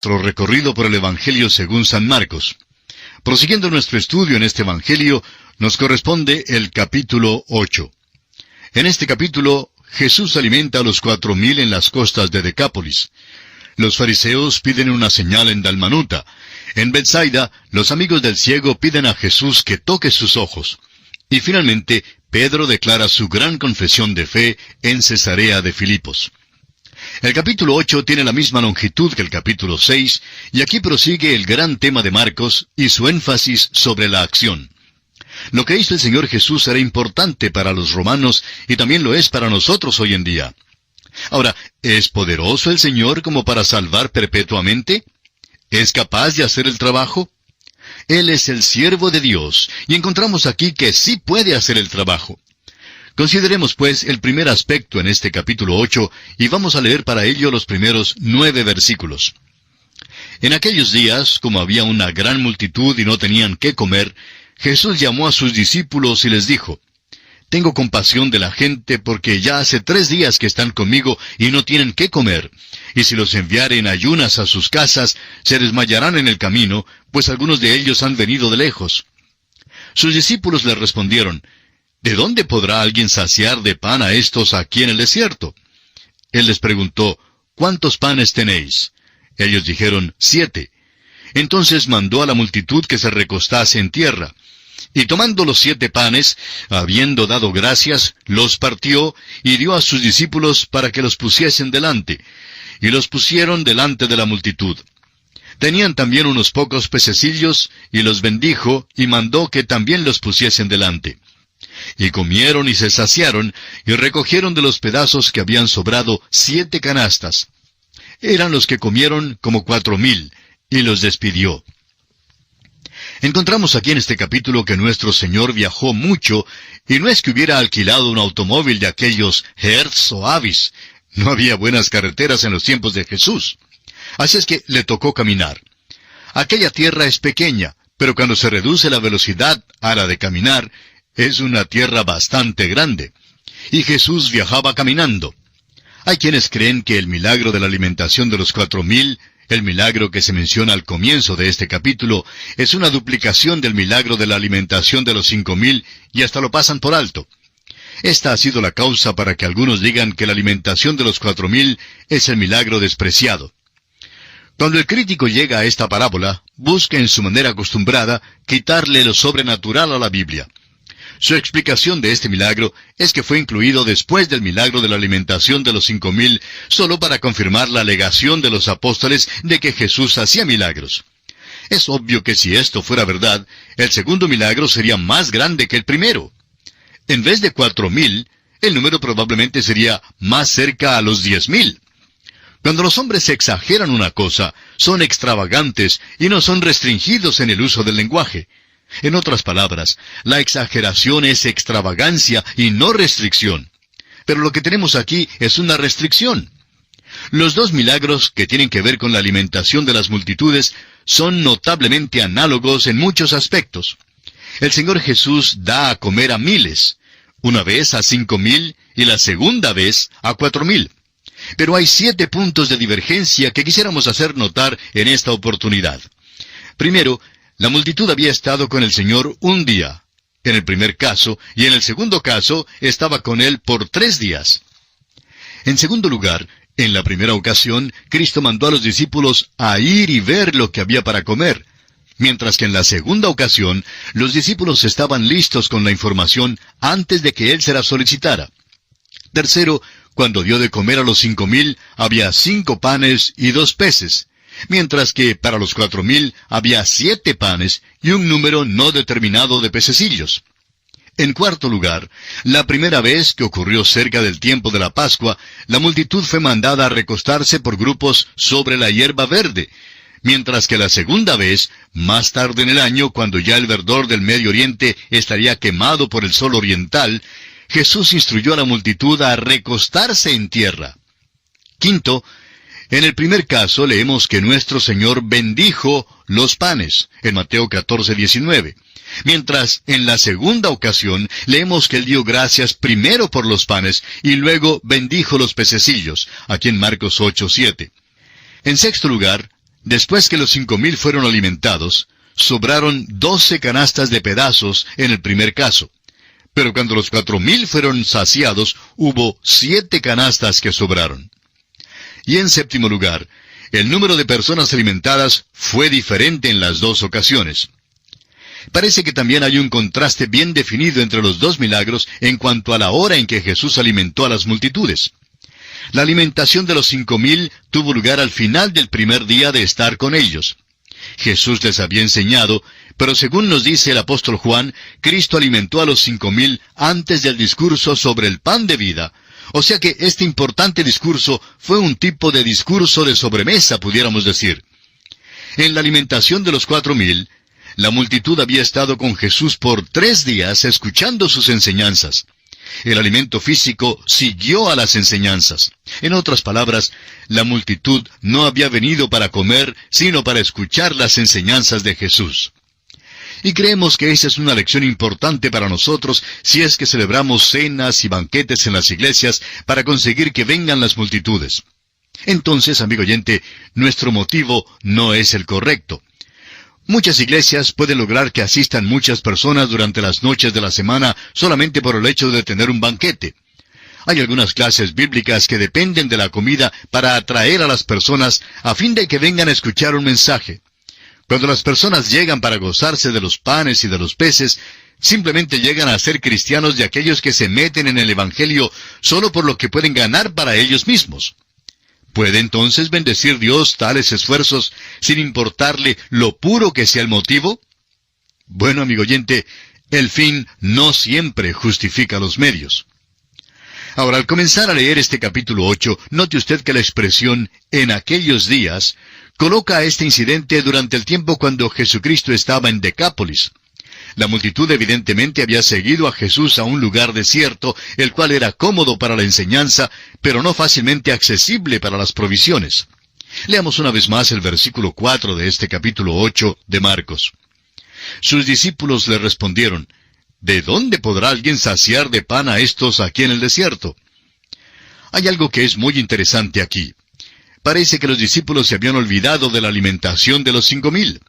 Nuestro recorrido por el Evangelio según San Marcos. Prosiguiendo nuestro estudio en este Evangelio, nos corresponde el capítulo 8. En este capítulo, Jesús alimenta a los 4,000 en las costas de Decápolis. Los fariseos piden una señal en Dalmanuta. En Betsaida, los amigos del ciego piden a Jesús que toque sus ojos. Y finalmente, Pedro declara su gran confesión de fe en Cesarea de Filipos. El capítulo 8 tiene la misma longitud que el capítulo 6, y aquí prosigue el gran tema de Marcos y su énfasis sobre la acción. Lo que hizo el Señor Jesús era importante para los romanos y también lo es para nosotros hoy en día. Ahora, ¿es poderoso el Señor como para salvar perpetuamente? ¿Es capaz de hacer el trabajo? Él es el siervo de Dios, y encontramos aquí que sí puede hacer el trabajo. Consideremos, pues, el primer aspecto en este capítulo 8, y vamos a leer para ello los primeros 9 versículos. En aquellos días, como había una gran multitud y no tenían qué comer, Jesús llamó a sus discípulos y les dijo: «Tengo compasión de la gente, porque ya hace 3 días que están conmigo y no tienen qué comer. Y si los enviare en ayunas a sus casas, se desmayarán en el camino, pues algunos de ellos han venido de lejos». Sus discípulos le respondieron: «¿De dónde podrá alguien saciar de pan a estos aquí en el desierto?». Él les preguntó: «¿Cuántos panes tenéis?». Ellos dijeron: 7. Entonces mandó a la multitud que se recostase en tierra. Y tomando los 7 panes, habiendo dado gracias, los partió y dio a sus discípulos para que los pusiesen delante. Y los pusieron delante de la multitud. Tenían también unos pocos pececillos, y los bendijo, y mandó que también los pusiesen delante. Y comieron y se saciaron, y recogieron de los pedazos que habían sobrado 7 canastas. Eran los que comieron como 4,000, y los despidió. Encontramos aquí en este capítulo que nuestro Señor viajó mucho, y no es que hubiera alquilado un automóvil de aquellos Hertz o Avis. No había buenas carreteras en los tiempos de Jesús. Así es que le tocó caminar. Aquella tierra es pequeña, pero cuando se reduce la velocidad a la de caminar, es una tierra bastante grande. Y Jesús viajaba caminando. Hay quienes creen que el milagro de la alimentación de los 4,000, el milagro que se menciona al comienzo de este capítulo, es una duplicación del milagro de la alimentación de los 5,000 y hasta lo pasan por alto. Esta ha sido la causa para que algunos digan que la alimentación de los 4,000 es el milagro despreciado. Cuando el crítico llega a esta parábola, busca en su manera acostumbrada quitarle lo sobrenatural a la Biblia. Su explicación de este milagro es que fue incluido después del milagro de la alimentación de los 5,000, solo para confirmar la alegación de los apóstoles de que Jesús hacía milagros. Es obvio que si esto fuera verdad, el segundo milagro sería más grande que el primero. En vez de 4,000, el número probablemente sería más cerca a los 10,000. Cuando los hombres exageran una cosa, son extravagantes y no son restringidos en el uso del lenguaje. En otras palabras, la exageración es extravagancia y no restricción. Pero lo que tenemos aquí es una restricción. Los 2 milagros que tienen que ver con la alimentación de las multitudes son notablemente análogos en muchos aspectos. El Señor Jesús da a comer a miles, una vez a 5,000 y la segunda vez a 4,000. Pero hay 7 puntos de divergencia que quisiéramos hacer notar en esta oportunidad. Primero, la multitud había estado con el Señor un día, en el primer caso, y en el segundo caso estaba con Él por 3 días. En segundo lugar, en la primera ocasión, Cristo mandó a los discípulos a ir y ver lo que había para comer, mientras que en la segunda ocasión, los discípulos estaban listos con la información antes de que Él se la solicitara. Tercero, cuando dio de comer a los 5,000, había 5 panes y 2 peces. Mientras que para los 4,000 había 7 panes y un número no determinado de pececillos. En cuarto lugar, la primera vez que ocurrió cerca del tiempo de la Pascua, la multitud fue mandada a recostarse por grupos sobre la hierba verde, mientras que la segunda vez, más tarde en el año, cuando ya el verdor del Medio Oriente estaría quemado por el sol oriental, Jesús instruyó a la multitud a recostarse en tierra. Quinto, en el primer caso leemos que nuestro Señor bendijo los panes, en Mateo 14:19. Mientras en la segunda ocasión leemos que Él dio gracias primero por los panes y luego bendijo los pececillos, aquí en Marcos 8:7. En sexto lugar, Después que los 5,000 fueron alimentados, sobraron 12 canastas de pedazos en el primer caso. Pero cuando los 4,000 fueron saciados, hubo 7 canastas que sobraron. Y en séptimo lugar, el número de personas alimentadas fue diferente en las dos ocasiones. Parece que también hay un contraste bien definido entre los dos milagros en cuanto a la hora en que Jesús alimentó a las multitudes. La alimentación de los 5,000 tuvo lugar al final del primer día de estar con ellos. Jesús les había enseñado, pero según nos dice el apóstol Juan, Cristo alimentó a los 5,000 antes del discurso sobre el pan de vida. O sea que este importante discurso fue un tipo de discurso de sobremesa, pudiéramos decir. En la alimentación de los 4,000, la multitud había estado con Jesús por 3 días escuchando sus enseñanzas. El alimento físico siguió a las enseñanzas. En otras palabras, la multitud no había venido para comer, sino para escuchar las enseñanzas de Jesús. Y creemos que esa es una lección importante para nosotros si es que celebramos cenas y banquetes en las iglesias para conseguir que vengan las multitudes. Entonces, amigo oyente, nuestro motivo no es el correcto. Muchas iglesias pueden lograr que asistan muchas personas durante las noches de la semana solamente por el hecho de tener un banquete. Hay algunas clases bíblicas que dependen de la comida para atraer a las personas a fin de que vengan a escuchar un mensaje. Cuando las personas llegan para gozarse de los panes y de los peces, simplemente llegan a ser cristianos de aquellos que se meten en el Evangelio solo por lo que pueden ganar para ellos mismos. ¿Puede entonces bendecir Dios tales esfuerzos sin importarle lo puro que sea el motivo? Bueno, amigo oyente, el fin no siempre justifica los medios. Ahora, al comenzar a leer este capítulo 8, note usted que la expresión «en aquellos días» coloca a este incidente durante el tiempo cuando Jesucristo estaba en Decápolis. La multitud evidentemente había seguido a Jesús a un lugar desierto, el cual era cómodo para la enseñanza, pero no fácilmente accesible para las provisiones. Leamos una vez más el versículo 4 de este capítulo 8 de Marcos. Sus discípulos le respondieron, ¿de dónde podrá alguien saciar de pan a estos aquí en el desierto? Hay algo que es muy interesante aquí. Parece que los discípulos se habían olvidado de la alimentación de los 5,000.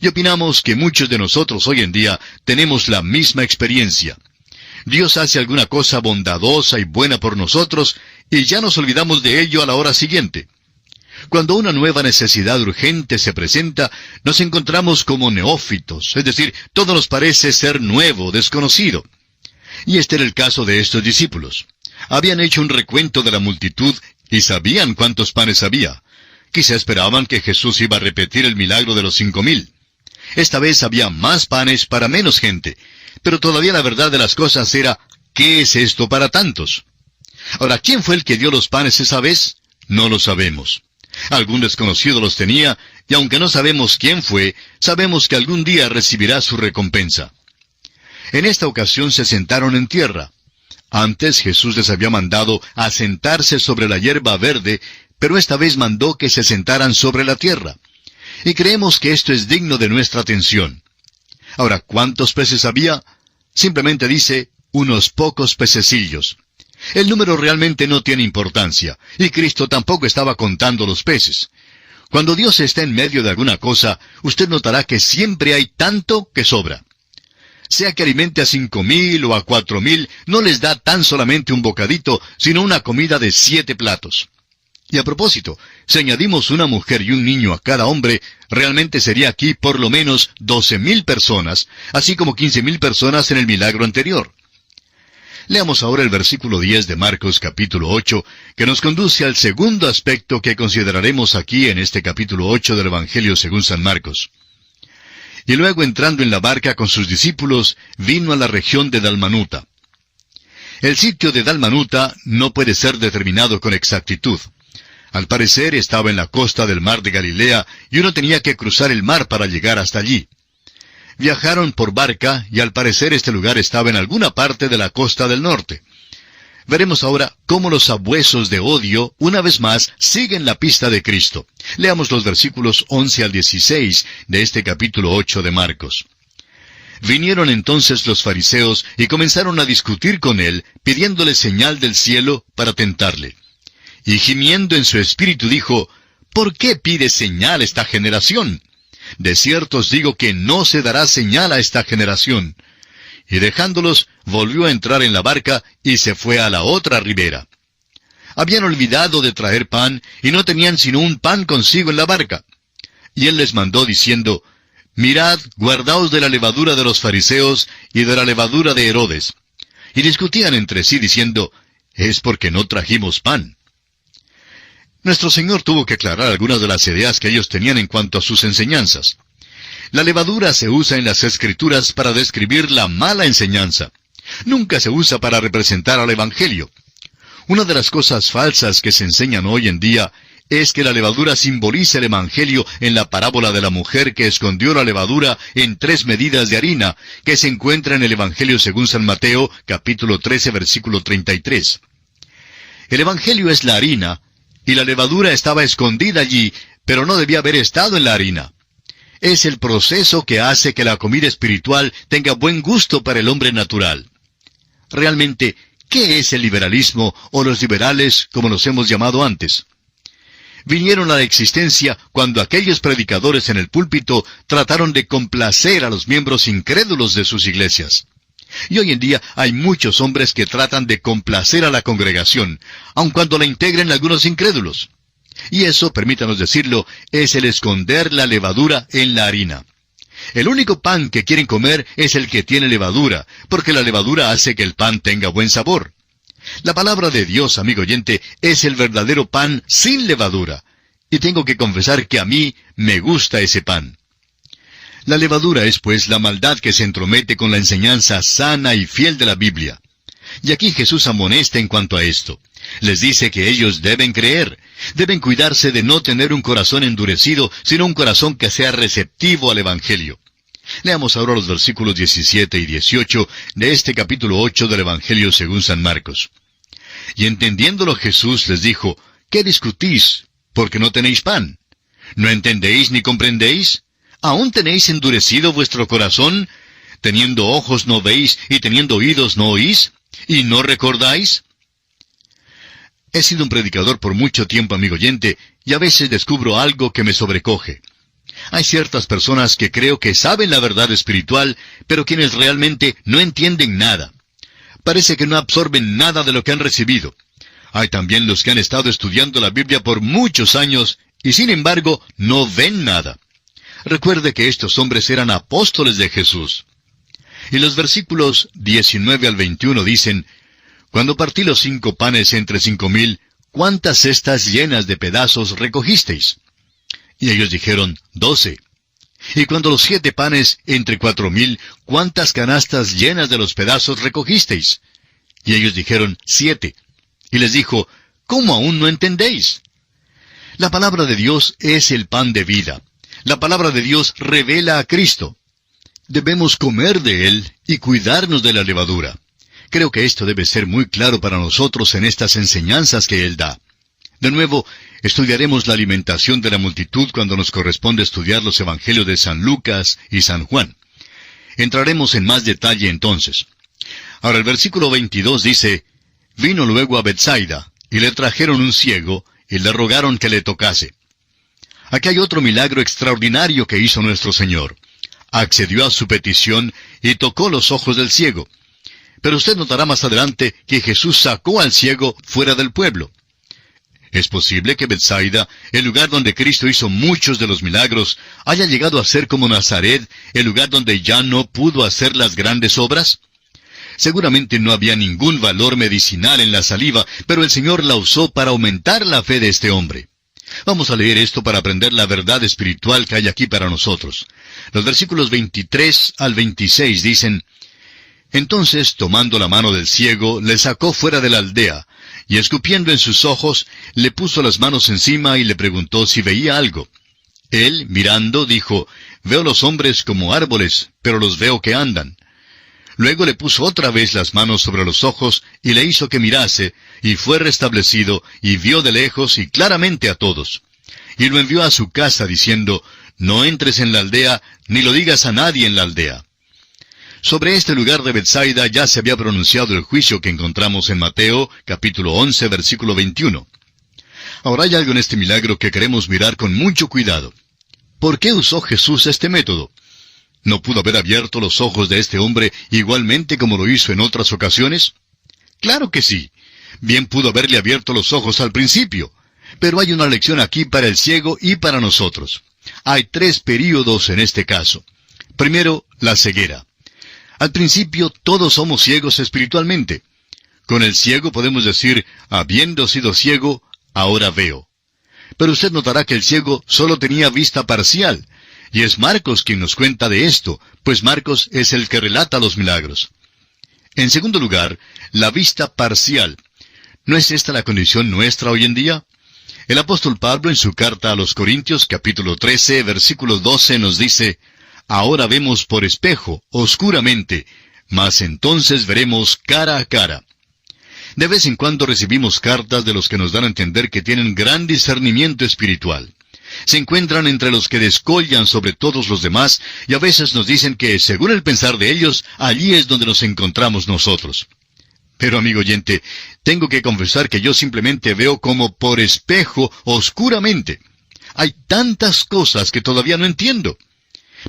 Y opinamos que muchos de nosotros hoy en día tenemos la misma experiencia. Dios hace alguna cosa bondadosa y buena por nosotros, y ya nos olvidamos de ello a la hora siguiente. Cuando una nueva necesidad urgente se presenta, nos encontramos como neófitos, es decir, todo nos parece ser nuevo, desconocido. Y este era el caso de estos discípulos. Habían hecho un recuento de la multitud y sabían cuántos panes había. Quizá esperaban que Jesús iba a repetir el milagro de los 5,000. Esta vez había más panes para menos gente, pero todavía la verdad de las cosas era, ¿qué es esto para tantos? Ahora, ¿quién fue el que dio los panes esa vez? No lo sabemos. Algún desconocido los tenía, y aunque no sabemos quién fue, sabemos que algún día recibirá su recompensa. En esta ocasión se sentaron en tierra. Antes Jesús les había mandado a sentarse sobre la hierba verde, pero esta vez mandó que se sentaran sobre la tierra. Y creemos que esto es digno de nuestra atención. Ahora, ¿cuántos peces había? Simplemente dice, unos pocos pececillos. El número realmente no tiene importancia, y Cristo tampoco estaba contando los peces. Cuando Dios está en medio de alguna cosa, usted notará que siempre hay tanto que sobra. Sea que alimente a 5,000 o a 4,000, no les da tan solamente un bocadito, sino una comida de 7 platos. Y a propósito, si añadimos una mujer y un niño a cada hombre, realmente sería aquí por lo menos 12,000 personas, así como 15,000 personas en el milagro anterior. Leamos ahora el versículo 10 de Marcos capítulo 8, que nos conduce al segundo aspecto que consideraremos aquí en este capítulo 8 del Evangelio según San Marcos. Y luego entrando en la barca con sus discípulos, vino a la región de Dalmanuta. El sitio de Dalmanuta no puede ser determinado con exactitud. Al parecer estaba en la costa del mar de Galilea y uno tenía que cruzar el mar para llegar hasta allí. Viajaron por barca y al parecer este lugar estaba en alguna parte de la costa del norte. Veremos ahora cómo los sabuesos de odio, una vez más, siguen la pista de Cristo. Leamos los versículos 11 al 16 de este capítulo 8 de Marcos. Vinieron entonces los fariseos y comenzaron a discutir con él, pidiéndole señal del cielo para tentarle. Y gimiendo en su espíritu dijo, ¿Por qué pide señal esta generación? De cierto os digo que no se dará señal a esta generación. Y dejándolos, volvió a entrar en la barca y se fue a la otra ribera. Habían olvidado de traer pan y no tenían sino un pan consigo en la barca. Y él les mandó diciendo, mirad, guardaos de la levadura de los fariseos y de la levadura de Herodes. Y discutían entre sí diciendo, es porque no trajimos pan. Nuestro Señor tuvo que aclarar algunas de las ideas que ellos tenían en cuanto a sus enseñanzas. La levadura se usa en las Escrituras para describir la mala enseñanza. Nunca se usa para representar al Evangelio. Una de las cosas falsas que se enseñan hoy en día es que la levadura simboliza el Evangelio en la parábola de la mujer que escondió la levadura en 3 medidas de harina, que se encuentra en el Evangelio según San Mateo, capítulo 13, versículo 33. El Evangelio es la harina, y la levadura estaba escondida allí, pero no debía haber estado en la harina. Es el proceso que hace que la comida espiritual tenga buen gusto para el hombre natural. Realmente, ¿qué es el liberalismo o los liberales, como los hemos llamado antes? Vinieron a la existencia cuando aquellos predicadores en el púlpito trataron de complacer a los miembros incrédulos de sus iglesias. Y hoy en día hay muchos hombres que tratan de complacer a la congregación, aun cuando la integren algunos incrédulos. Y eso, permítanos decirlo, es el esconder la levadura en la harina. El único pan que quieren comer es el que tiene levadura, porque la levadura hace que el pan tenga buen sabor. La palabra de Dios, amigo oyente, es el verdadero pan sin levadura. Y tengo que confesar que a mí me gusta ese pan. La levadura es, pues, la maldad que se entromete con la enseñanza sana y fiel de la Biblia. Y aquí Jesús amonesta en cuanto a esto. Les dice que ellos deben creer, deben cuidarse de no tener un corazón endurecido, sino un corazón que sea receptivo al Evangelio. Leamos ahora los versículos 17 y 18 de este capítulo 8 del Evangelio según San Marcos. Y entendiéndolo Jesús les dijo, ¿qué discutís? Porque no tenéis pan. ¿No entendéis ni comprendéis? ¿Aún tenéis endurecido vuestro corazón? ¿Teniendo ojos no veis y teniendo oídos no oís? ¿Y no recordáis? He sido un predicador por mucho tiempo, amigo oyente, y a veces descubro algo que me sobrecoge. Hay ciertas personas que creo que saben la verdad espiritual, pero quienes realmente no entienden nada. Parece que no absorben nada de lo que han recibido. Hay también los que han estado estudiando la Biblia por muchos años, y sin embargo no ven nada. Recuerde que estos hombres eran apóstoles de Jesús. Y los versículos 19 al 21 dicen, Cuando partí los 5 panes entre 5,000, ¿cuántas cestas llenas de pedazos recogisteis? Y ellos dijeron, 12. Y cuando los 7 panes entre 4,000, ¿cuántas canastas llenas de los pedazos recogisteis? Y ellos dijeron, 7. Y les dijo, ¿cómo aún no entendéis? La palabra de Dios es el pan de vida. La palabra de Dios revela a Cristo. Debemos comer de Él y cuidarnos de la levadura. Creo que esto debe ser muy claro para nosotros en estas enseñanzas que Él da. De nuevo, estudiaremos la alimentación de la multitud cuando nos corresponde estudiar los evangelios de San Lucas y San Juan. Entraremos en más detalle entonces. Ahora el versículo 22 dice, Vino luego a Betsaida, y le trajeron un ciego, y le rogaron que le tocase. Aquí hay otro milagro extraordinario que hizo nuestro Señor. Accedió a su petición y tocó los ojos del ciego. Pero usted notará más adelante que Jesús sacó al ciego fuera del pueblo. Es posible que Betsaida, el lugar donde Cristo hizo muchos de los milagros, haya llegado a ser como Nazaret, el lugar donde ya no pudo hacer las grandes obras. Seguramente no había ningún valor medicinal en la saliva, pero el Señor la usó para aumentar la fe de este hombre. Vamos a leer esto para aprender la verdad espiritual que hay aquí para nosotros. Los versículos 23 al 26 dicen, Entonces, tomando la mano del ciego, le sacó fuera de la aldea, y escupiendo en sus ojos, le puso las manos encima y le preguntó si veía algo. Él, mirando, dijo, Veo los hombres como árboles, pero los veo que andan. Luego le puso otra vez las manos sobre los ojos, y le hizo que mirase, y fue restablecido, y vio de lejos y claramente a todos. Y lo envió a su casa, diciendo, No entres en la aldea, ni lo digas a nadie en la aldea. Sobre este lugar de Betsaida ya se había pronunciado el juicio que encontramos en Mateo, capítulo 11, versículo 21. Ahora hay algo en este milagro que queremos mirar con mucho cuidado. ¿Por qué usó Jesús este método? ¿No pudo haber abierto los ojos de este hombre igualmente como lo hizo en otras ocasiones? Claro que sí. Bien pudo haberle abierto los ojos al principio. Pero hay una lección aquí para el ciego y para nosotros. Hay 3 períodos en este caso. Primero, la ceguera. Al principio todos somos ciegos espiritualmente. Con el ciego podemos decir, habiendo sido ciego, ahora veo. Pero usted notará que el ciego solo tenía vista parcial. Y es Marcos quien nos cuenta de esto, pues Marcos es el que relata los milagros. En segundo lugar, la vista parcial. ¿No es esta la condición nuestra hoy en día? El apóstol Pablo en su carta a los Corintios, capítulo 13, versículo 12, nos dice, ahora vemos por espejo, oscuramente, mas entonces veremos cara a cara. De vez en cuando recibimos cartas de los que nos dan a entender que tienen gran discernimiento espiritual. Se encuentran entre los que descollan sobre todos los demás y a veces nos dicen que, según el pensar de ellos, allí es donde nos encontramos nosotros. Pero, amigo oyente, tengo que confesar que yo simplemente veo como por espejo, oscuramente. Hay tantas cosas que todavía no entiendo.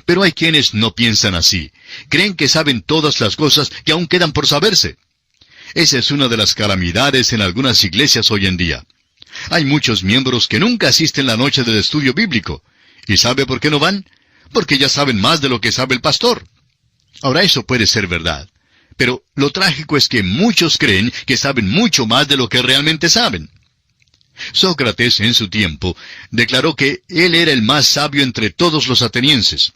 Pero hay quienes no piensan así. Creen que saben todas las cosas que aún quedan por saberse. Esa es una de las calamidades en algunas iglesias hoy en día. Hay muchos miembros que nunca asisten la noche del estudio bíblico. ¿Y sabe por qué no van? Porque ya saben más de lo que sabe el pastor. Ahora, eso puede ser verdad. Pero lo trágico es que muchos creen que saben mucho más de lo que realmente saben. Sócrates, en su tiempo, declaró que él era el más sabio entre todos los atenienses.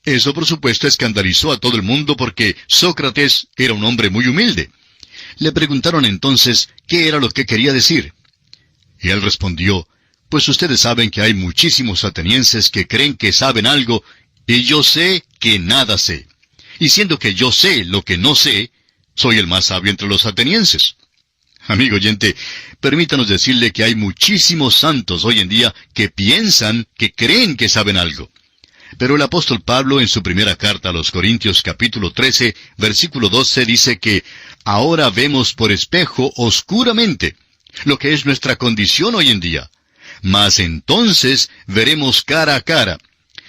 Eso, por supuesto, escandalizó a todo el mundo porque Sócrates era un hombre muy humilde. Le preguntaron entonces qué era lo que quería decir. Y él respondió, pues ustedes saben que hay muchísimos atenienses que creen que saben algo, y yo sé que nada sé. Y siendo que yo sé lo que no sé, soy el más sabio entre los atenienses. Amigo oyente, permítanos decirle que hay muchísimos santos hoy en día que piensan, que creen que saben algo. Pero el apóstol Pablo en su primera carta a los Corintios capítulo 13, versículo 12 dice que ahora vemos por espejo oscuramente, lo que es nuestra condición hoy en día. Mas entonces veremos cara a cara.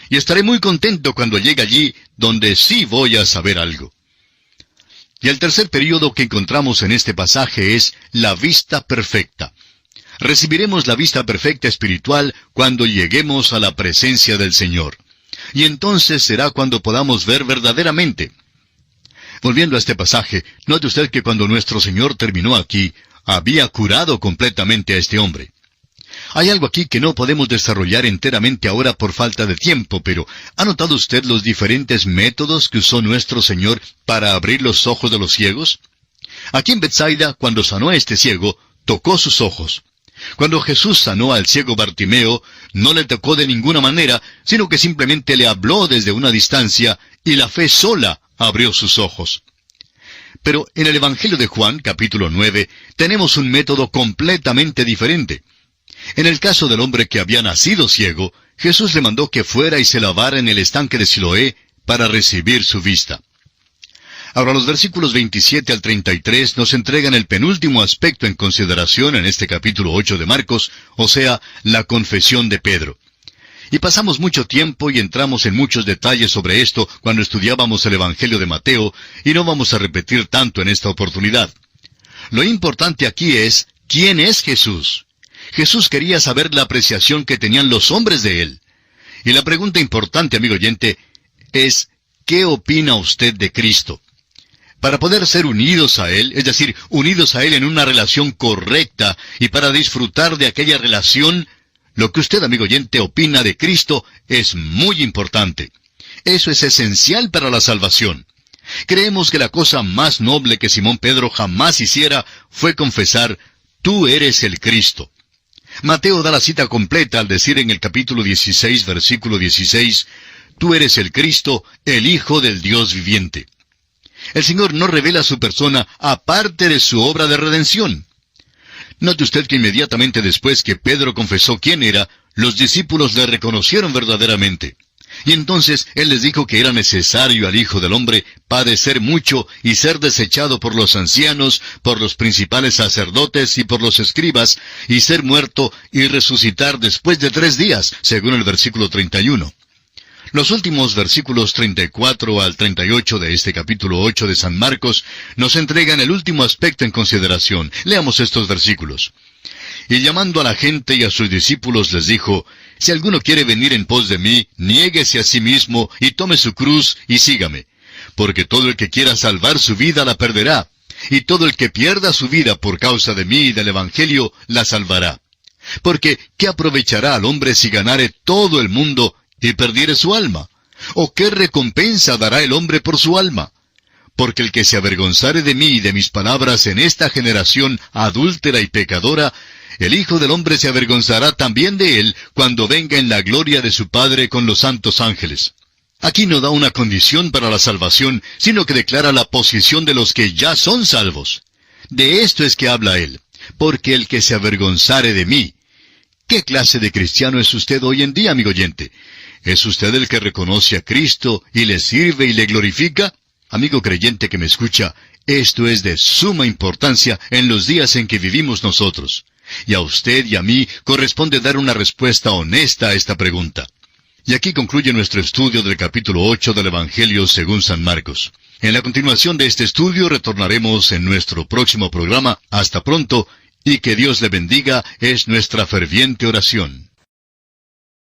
Y estaré muy contento cuando llegue allí donde sí voy a saber algo. Y el tercer período que encontramos en este pasaje es la vista perfecta. Recibiremos la vista perfecta espiritual cuando lleguemos a la presencia del Señor. Y entonces será cuando podamos ver verdaderamente. Volviendo a este pasaje, note usted que cuando nuestro Señor terminó aquí, había curado completamente a este hombre. Hay algo aquí que no podemos desarrollar enteramente ahora por falta de tiempo, pero ¿ha notado usted los diferentes métodos que usó nuestro Señor para abrir los ojos de los ciegos? Aquí en Betsaida, cuando sanó a este ciego, tocó sus ojos. Cuando Jesús sanó al ciego Bartimeo, no le tocó de ninguna manera, sino que simplemente le habló desde una distancia, y la fe sola abrió sus ojos. Pero en el Evangelio de Juan, capítulo 9, tenemos un método completamente diferente. En el caso del hombre que había nacido ciego, Jesús le mandó que fuera y se lavara en el estanque de Siloé para recibir su vista. Ahora los versículos 27 al 33 nos entregan el penúltimo aspecto en consideración en este capítulo 8 de Marcos, o sea, la confesión de Pedro. Y pasamos mucho tiempo y entramos en muchos detalles sobre esto cuando estudiábamos el Evangelio de Mateo, y no vamos a repetir tanto en esta oportunidad. Lo importante aquí es, ¿quién es Jesús? Jesús quería saber la apreciación que tenían los hombres de él. Y la pregunta importante, amigo oyente, es, ¿qué opina usted de Cristo? Para poder ser unidos a Él, es decir, unidos a Él en una relación correcta, y para disfrutar de aquella relación, lo que usted, amigo oyente, opina de Cristo es muy importante. Eso es esencial para la salvación. Creemos que la cosa más noble que Simón Pedro jamás hiciera fue confesar, tú eres el Cristo. Mateo da la cita completa al decir en el capítulo 16, versículo 16, tú eres el Cristo, el Hijo del Dios viviente. El Señor no revela su persona aparte de su obra de redención. Note usted que inmediatamente después que Pedro confesó quién era, los discípulos le reconocieron verdaderamente. Y entonces Él les dijo que era necesario al Hijo del Hombre padecer mucho y ser desechado por los ancianos, por los principales sacerdotes y por los escribas, y ser muerto y resucitar después de 3 días, según el versículo 31. Los últimos versículos 34 al 38 de este capítulo 8 de San Marcos nos entregan el último aspecto en consideración. Leamos estos versículos. Y llamando a la gente y a sus discípulos les dijo, si alguno quiere venir en pos de mí, niéguese a sí mismo y tome su cruz y sígame. Porque todo el que quiera salvar su vida la perderá, y todo el que pierda su vida por causa de mí y del Evangelio la salvará. Porque ¿qué aprovechará al hombre si ganare todo el mundo y perdiere su alma? ¿O qué recompensa dará el hombre por su alma? Porque el que se avergonzare de mí y de mis palabras en esta generación adúltera y pecadora, el Hijo del Hombre se avergonzará también de él cuando venga en la gloria de su Padre con los santos ángeles. Aquí no da una condición para la salvación, sino que declara la posición de los que ya son salvos. De esto es que habla él, porque el que se avergonzare de mí. ¿Qué clase de cristiano es usted hoy en día, amigo oyente? ¿Es usted el que reconoce a Cristo y le sirve y le glorifica? Amigo creyente que me escucha, esto es de suma importancia en los días en que vivimos nosotros. Y a usted y a mí corresponde dar una respuesta honesta a esta pregunta. Y aquí concluye nuestro estudio del capítulo 8 del Evangelio según San Marcos. En la continuación de este estudio retornaremos en nuestro próximo programa. Hasta pronto, y que Dios le bendiga es nuestra ferviente oración.